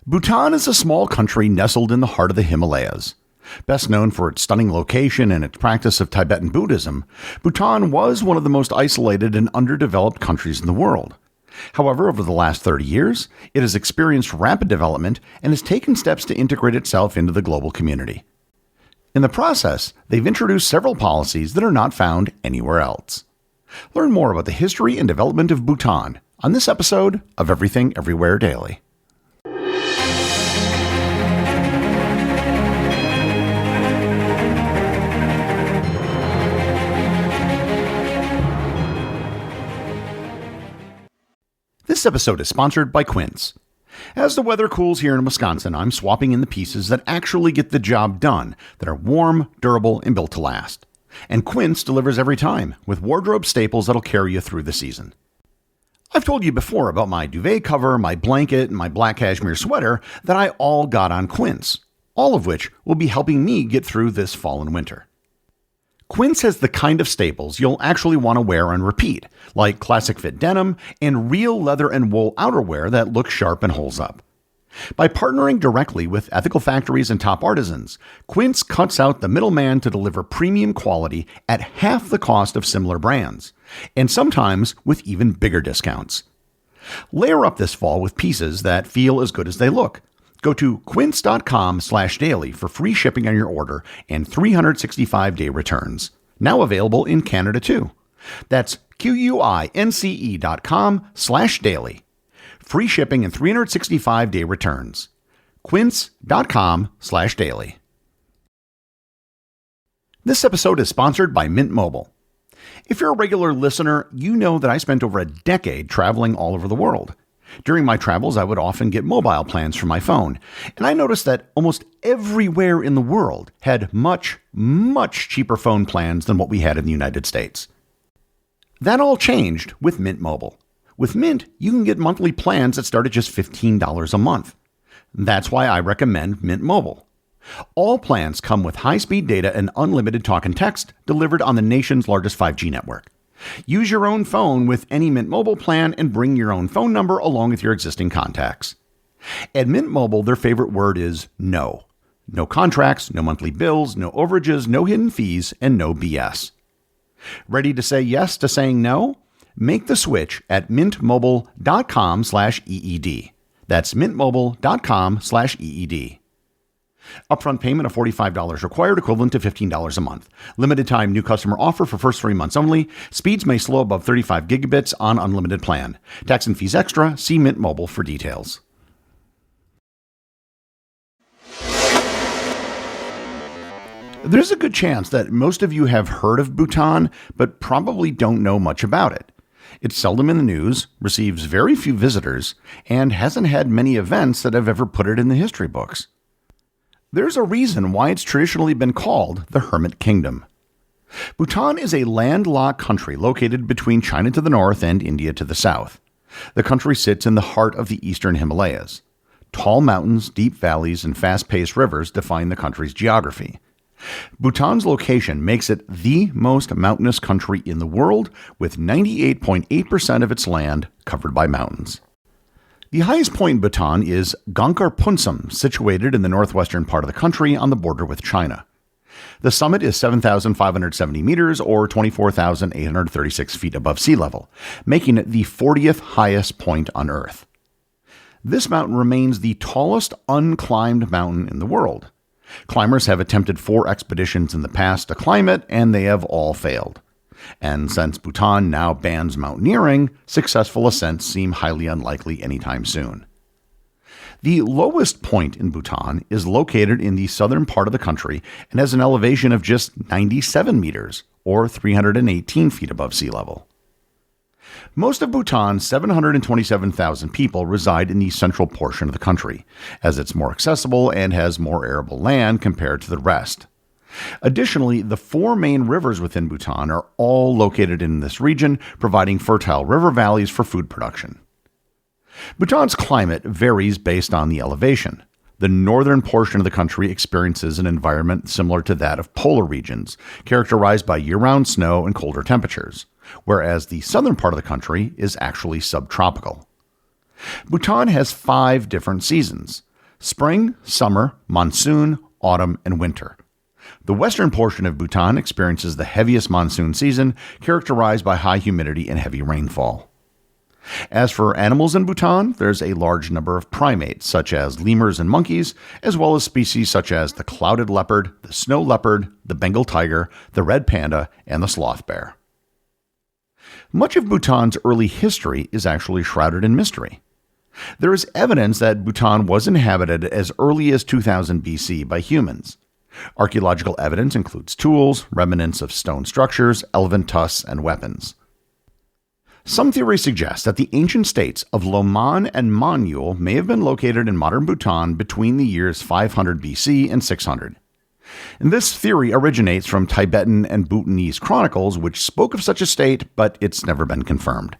Bhutan is a small country nestled in the heart of the Himalayas. Best known for its stunning location and its practice of Tibetan Buddhism, Bhutan was one of the most isolated and underdeveloped countries in the world. However, over the last 30 years, it has experienced rapid development and has taken steps to integrate itself into the global community. In the process, they've introduced several policies that are not found anywhere else. Learn more about the history and development of Bhutan on this episode of Everything Everywhere Daily. This episode is sponsored by Quince. As the weather cools here in Wisconsin, I'm swapping in the pieces that actually get the job done, that are warm, durable, and built to last. And Quince delivers every time, with wardrobe staples that'll carry you through the season. I've told you before about my duvet cover, my blanket, and my black cashmere sweater that I all got on Quince, all of which will be helping me get through this fall and winter. Quince has the kind of staples you'll actually want to wear and repeat, like classic fit denim and real leather and wool outerwear that looks sharp and holds up. By partnering directly with ethical factories and top artisans, Quince cuts out the middleman to deliver premium quality at half the cost of similar brands, and sometimes with even bigger discounts. Layer up this fall with pieces that feel as good as they look. Go to quince.com/daily for free shipping on your order and 365-day returns. Now available in Canada too. That's QUINCE.com/daily. Free shipping and 365-day returns. Quince.com/daily. This episode is sponsored by Mint Mobile. If you're a regular listener, you know that I spent over a decade traveling all over the world. During my travels, I would often get mobile plans for my phone, and I noticed that almost everywhere in the world had much, much cheaper phone plans than what we had in the United States. That all changed with Mint Mobile. With Mint, you can get monthly plans that start at just $15 a month. That's why I recommend Mint Mobile. All plans come with high-speed data and unlimited talk and text delivered on the nation's largest 5G network. Use your own phone with any Mint Mobile plan and bring your own phone number along with your existing contacts. At Mint Mobile, their favorite word is no. No contracts, no monthly bills, no overages, no hidden fees, and no BS. Ready to say yes to saying no? Make the switch at mintmobile.com/EED. That's mintmobile.com/EED. Upfront payment of $45 required, equivalent to $15 a month. Limited time new customer offer for first 3 months only. Speeds may slow above 35 gigabits on unlimited plan. Tax and fees extra. See Mint Mobile for details. There's a good chance that most of you have heard of Bhutan, but probably don't know much about it. It's seldom in the news, receives very few visitors, and hasn't had many events that have ever put it in the history books. There's a reason why it's traditionally been called the Hermit Kingdom. Bhutan is a landlocked country located between China to the north and India to the south. The country sits in the heart of the eastern Himalayas. Tall mountains, deep valleys, and fast-paced rivers define the country's geography. Bhutan's location makes it the most mountainous country in the world, with 98.8% of its land covered by mountains. The highest point in Bhutan is Gangkar Punsam, situated in the northwestern part of the country on the border with China. The summit is 7,570 meters or 24,836 feet above sea level, making it the 40th highest point on Earth. This mountain remains the tallest unclimbed mountain in the world. Climbers have attempted 4 expeditions in the past to climb it, and they have all failed. And since Bhutan now bans mountaineering, successful ascents seem highly unlikely anytime soon. The lowest point in Bhutan is located in the southern part of the country and has an elevation of just 97 meters, or 318 feet above sea level. Most of Bhutan's 727,000 people reside in the central portion of the country, as it's more accessible and has more arable land compared to the rest. Additionally, the 4 main rivers within Bhutan are all located in this region, providing fertile river valleys for food production. Bhutan's climate varies based on the elevation. The northern portion of the country experiences an environment similar to that of polar regions, characterized by year-round snow and colder temperatures, whereas the southern part of the country is actually subtropical. Bhutan has 5 different seasons. spring, summer, monsoon, autumn, and winter. The western portion of Bhutan experiences the heaviest monsoon season, characterized by high humidity and heavy rainfall. As for animals in Bhutan, there's a large number of primates, such as lemurs and monkeys, as well as species such as the clouded leopard, the snow leopard, the Bengal tiger, the red panda, and the sloth bear. Much of Bhutan's early history is actually shrouded in mystery. There is evidence that Bhutan was inhabited as early as 2000 BC by humans. Archaeological evidence includes tools, remnants of stone structures, elephant tusks, and weapons. Some theories suggest that the ancient states of Loman and Monyul may have been located in modern Bhutan between the years 500 BC and 600. And this theory originates from Tibetan and Bhutanese chronicles, which spoke of such a state, but it's never been confirmed.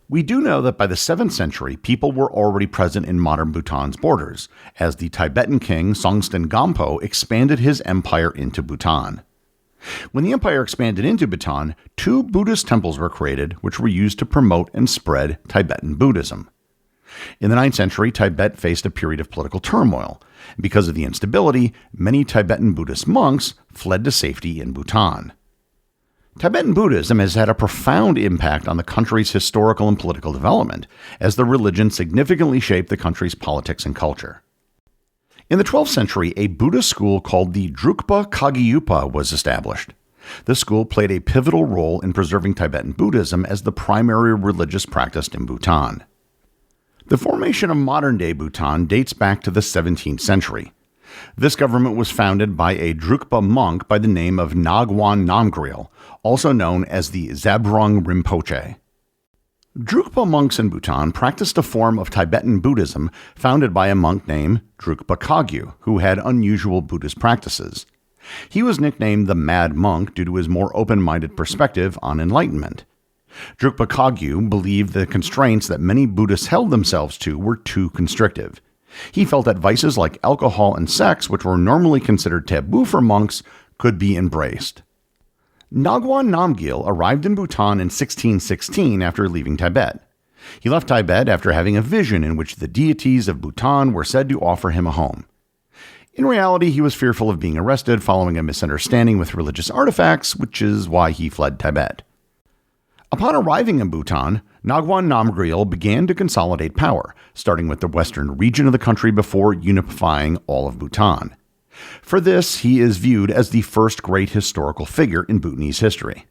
We do know that by the 7th century, people were already present in modern Bhutan's borders, as the Tibetan king Songtsen Gampo expanded his empire into Bhutan. When the empire expanded into Bhutan, 2 Buddhist temples were created, which were used to promote and spread Tibetan Buddhism. In the 9th century, Tibet faced a period of political turmoil. Because of the instability, many Tibetan Buddhist monks fled to safety in Bhutan. Tibetan Buddhism has had a profound impact on the country's historical and political development, as the religion significantly shaped the country's politics and culture. In the 12th century, a Buddhist school called the Drukpa Kagyupa was established. This school played a pivotal role in preserving Tibetan Buddhism as the primary religious practice in Bhutan. The formation of modern-day Bhutan dates back to the 17th century. This government was founded by a Drukpa monk by the name of Ngawang Namgyal, also known as the Zabrung Rinpoche. Drukpa monks in Bhutan practiced a form of Tibetan Buddhism founded by a monk named Drukpa Kagyu, who had unusual Buddhist practices. He was nicknamed the Mad Monk due to his more open-minded perspective on enlightenment. Drukpa Kagyu believed the constraints that many Buddhists held themselves to were too constrictive. He felt that vices like alcohol and sex, which were normally considered taboo for monks, could be embraced. Ngawang Namgyal arrived in Bhutan in 1616 after leaving Tibet. He left Tibet after having a vision in which the deities of Bhutan were said to offer him a home. In reality, he was fearful of being arrested following a misunderstanding with religious artifacts, which is why he fled Tibet. Upon arriving in Bhutan, Ngawang Namgyal began to consolidate power, starting with the western region of the country before unifying all of Bhutan. For this, he is viewed as the first great historical figure in Bhutanese history.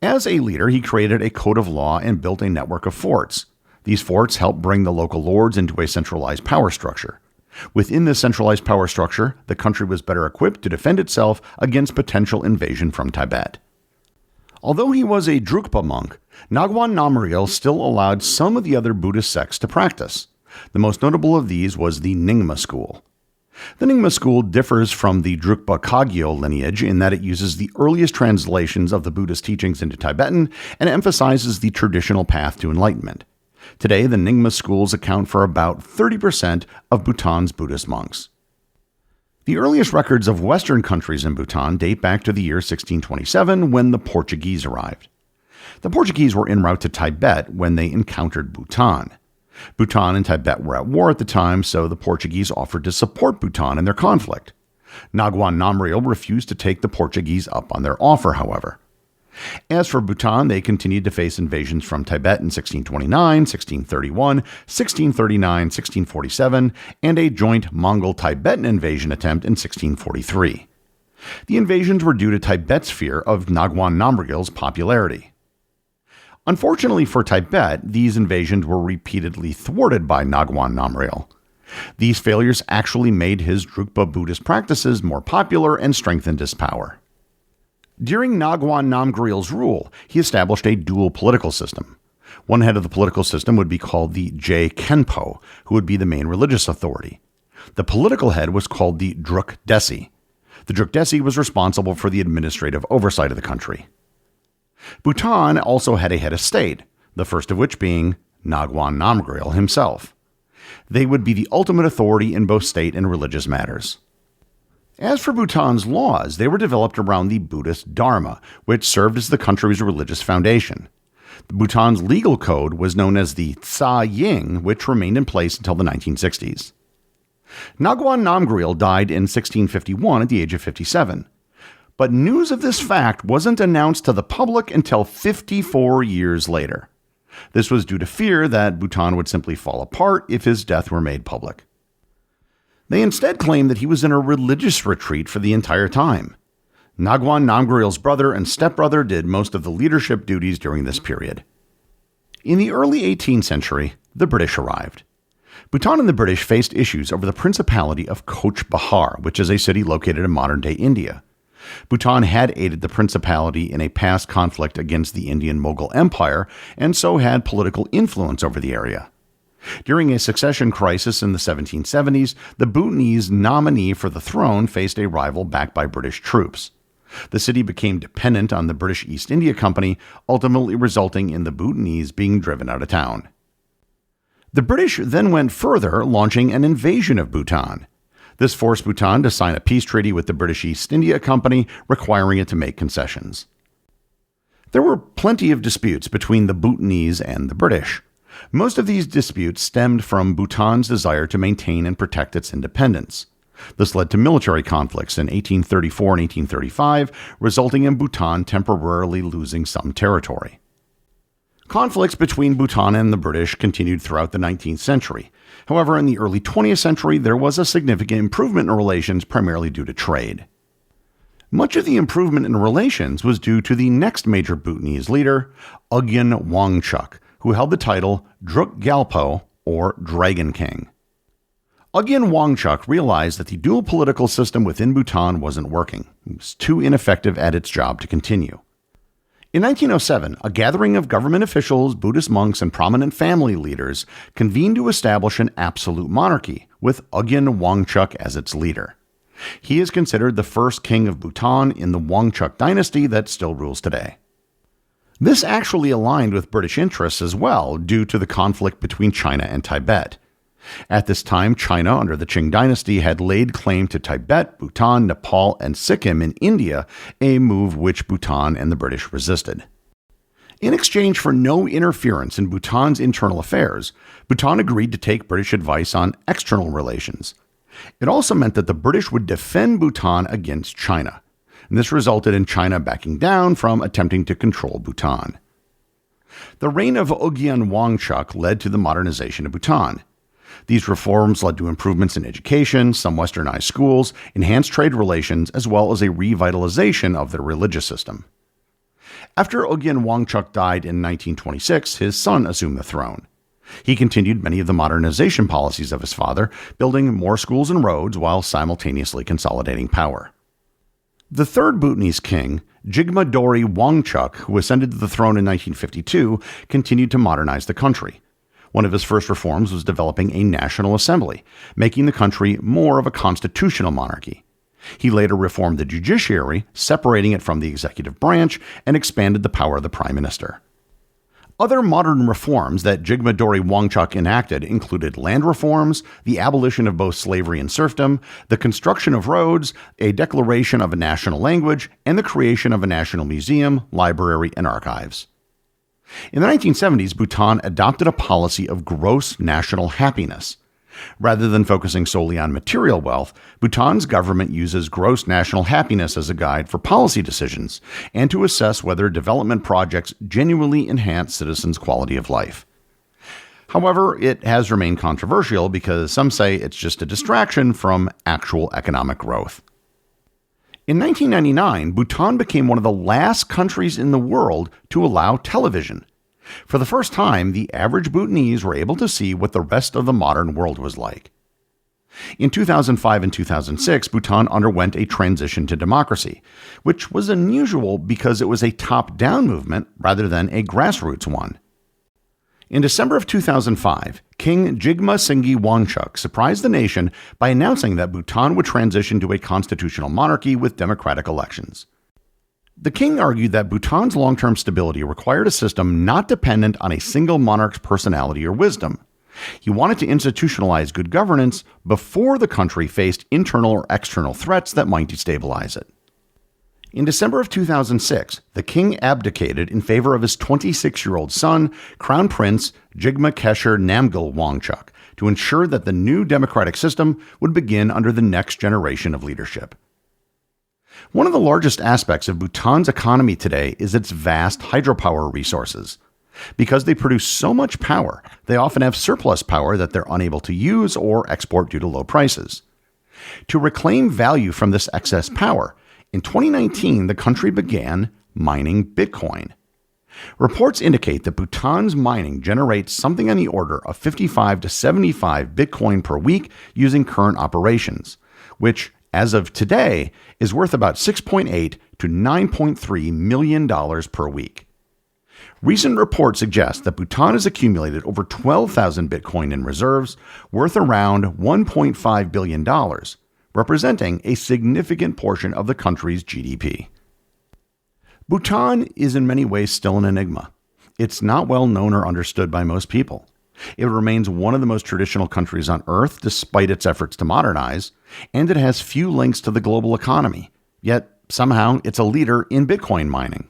As a leader, he created a code of law and built a network of forts. These forts helped bring the local lords into a centralized power structure. Within this centralized power structure, the country was better equipped to defend itself against potential invasion from Tibet. Although he was a Drukpa monk, Ngawang Namgyal still allowed some of the other Buddhist sects to practice. The most notable of these was the Nyingma school. The Nyingma school differs from the Drukpa Kagyu lineage in that it uses the earliest translations of the Buddhist teachings into Tibetan and emphasizes the traditional path to enlightenment. Today, the Nyingma schools account for about 30% of Bhutan's Buddhist monks. The earliest records of Western countries in Bhutan date back to the year 1627 when the Portuguese arrived. The Portuguese were en route to Tibet when they encountered Bhutan. Bhutan and Tibet were at war at the time, so the Portuguese offered to support Bhutan in their conflict. Ngawang Namgyal refused to take the Portuguese up on their offer, however. As for Bhutan, they continued to face invasions from Tibet in 1629, 1631, 1639, 1647, and a joint Mongol-Tibetan invasion attempt in 1643. The invasions were due to Tibet's fear of Ngawang Namgyal's popularity. Unfortunately for Tibet, these invasions were repeatedly thwarted by Ngawang Namgyal. These failures actually made his Drukpa Buddhist practices more popular and strengthened his power. During Ngawang Namgyal's rule, he established a dual political system. One head of the political system would be called the Je Khenpo, who would be the main religious authority. The political head was called the Druk Disce. The Druk Disce was responsible for the administrative oversight of the country. Bhutan also had a head of state, the first of which being Ngawang Namgyal himself. They would be the ultimate authority in both state and religious matters. As for Bhutan's laws, they were developed around the Buddhist Dharma, which served as the country's religious foundation. Bhutan's legal code was known as the Tsa Ying, which remained in place until the 1960s. Ngawang Namgyel died in 1651 at the age of 57. But news of this fact wasn't announced to the public until 54 years later. This was due to fear that Bhutan would simply fall apart if his death were made public. They instead claimed that he was in a religious retreat for the entire time. Ngawang Namgyel's brother and stepbrother did most of the leadership duties during this period. In the early 18th century, the British arrived. Bhutan and the British faced issues over the Principality of Coach Bahar, which is a city located in modern-day India. Bhutan had aided the principality in a past conflict against the Indian Mughal Empire, and so had political influence over the area. During a succession crisis in the 1770s, the Bhutanese nominee for the throne faced a rival backed by British troops. The city became dependent on the British East India Company, ultimately resulting in the Bhutanese being driven out of town. The British then went further, launching an invasion of Bhutan. This forced Bhutan to sign a peace treaty with the British East India Company, requiring it to make concessions. There were plenty of disputes between the Bhutanese and the British. Most of these disputes stemmed from Bhutan's desire to maintain and protect its independence. This led to military conflicts in 1834 and 1835, resulting in Bhutan temporarily losing some territory. Conflicts between Bhutan and the British continued throughout the 19th century. However, in the early 20th century, there was a significant improvement in relations, primarily due to trade. Much of the improvement in relations was due to the next major Bhutanese leader, Oetken Wangchuck, who held the title Druk Gyalpo, or Dragon King. Oetken Wangchuck realized that the dual political system within Bhutan wasn't working. It was too ineffective at its job to continue. In 1907, a gathering of government officials, Buddhist monks, and prominent family leaders convened to establish an absolute monarchy, with Oetken Wangchuck as its leader. He is considered the first king of Bhutan in the Wangchuck dynasty that still rules today. This actually aligned with British interests as well, due to the conflict between China and Tibet. At this time, China, under the Qing dynasty, had laid claim to Tibet, Bhutan, Nepal, and Sikkim in India, a move which Bhutan and the British resisted. In exchange for no interference in Bhutan's internal affairs, Bhutan agreed to take British advice on external relations. It also meant that the British would defend Bhutan against China, and this resulted in China backing down from attempting to control Bhutan. The reign of Oetken Wangchuck led to the modernization of Bhutan. These reforms led to improvements in education, some westernized schools, enhanced trade relations, as well as a revitalization of their religious system. After Oetken Wangchuck died in 1926, his son assumed the throne. He continued many of the modernization policies of his father, building more schools and roads while simultaneously consolidating power. The third Bhutanese king, Jigme Dorji Wangchuck, who ascended to the throne in 1952, continued to modernize the country. One of his first reforms was developing a national assembly, making the country more of a constitutional monarchy. He later reformed the judiciary, separating it from the executive branch, and expanded the power of the prime minister. Other modern reforms that Jigme Dorji Wangchuck enacted included land reforms, the abolition of both slavery and serfdom, the construction of roads, a declaration of a national language, and the creation of a national museum, library, and archives. In the 1970s, Bhutan adopted a policy of gross national happiness. Rather than focusing solely on material wealth, Bhutan's government uses gross national happiness as a guide for policy decisions and to assess whether development projects genuinely enhance citizens' quality of life. However, it has remained controversial because some say it's just a distraction from actual economic growth. In 1999, Bhutan became one of the last countries in the world to allow television. For the first time, the average Bhutanese were able to see what the rest of the modern world was like. In 2005 and 2006, Bhutan underwent a transition to democracy, which was unusual because it was a top-down movement rather than a grassroots one. In December of 2005, King Jigme Singye Wangchuck surprised the nation by announcing that Bhutan would transition to a constitutional monarchy with democratic elections. The king argued that Bhutan's long-term stability required a system not dependent on a single monarch's personality or wisdom. He wanted to institutionalize good governance before the country faced internal or external threats that might destabilize it. In December of 2006, the king abdicated in favor of his 26-year-old son, Crown Prince Jigme Khesar Namgyal Wangchuck, to ensure that the new democratic system would begin under the next generation of leadership. One of the largest aspects of Bhutan's economy today is its vast hydropower resources. Because they produce so much power, they often have surplus power that they're unable to use or export due to low prices. To reclaim value from this excess power, in 2019, the country began mining Bitcoin. Reports indicate that Bhutan's mining generates something on the order of 55 to 75 Bitcoin per week using current operations, which, as of today, is worth about $6.8 to $9.3 million per week. Recent reports suggest that Bhutan has accumulated over 12,000 Bitcoin in reserves, worth around $1.5 billion, representing a significant portion of the country's GDP. Bhutan is in many ways still an enigma. It's not well known or understood by most people. It remains one of the most traditional countries on Earth despite its efforts to modernize, and it has few links to the global economy, yet somehow it's a leader in Bitcoin mining.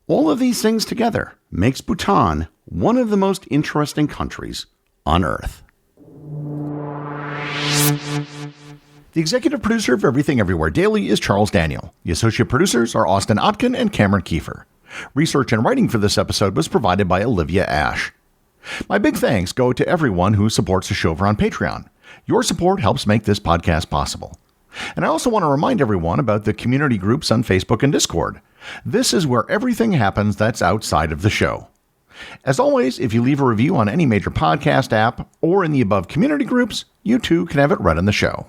All of these things together makes Bhutan one of the most interesting countries on Earth. The executive producer of Everything Everywhere Daily is Charles Daniel. The associate producers are Austin Oetken and Cameron Kieffer. Research and writing for this episode was provided by Olivia Ash. My big thanks go to everyone who supports the show over on Patreon. Your support helps make this podcast possible. And I also want to remind everyone about the community groups on Facebook and Discord. This is where everything happens that's outside of the show. As always, if you leave a review on any major podcast app or in the above community groups, you too can have it read on the show.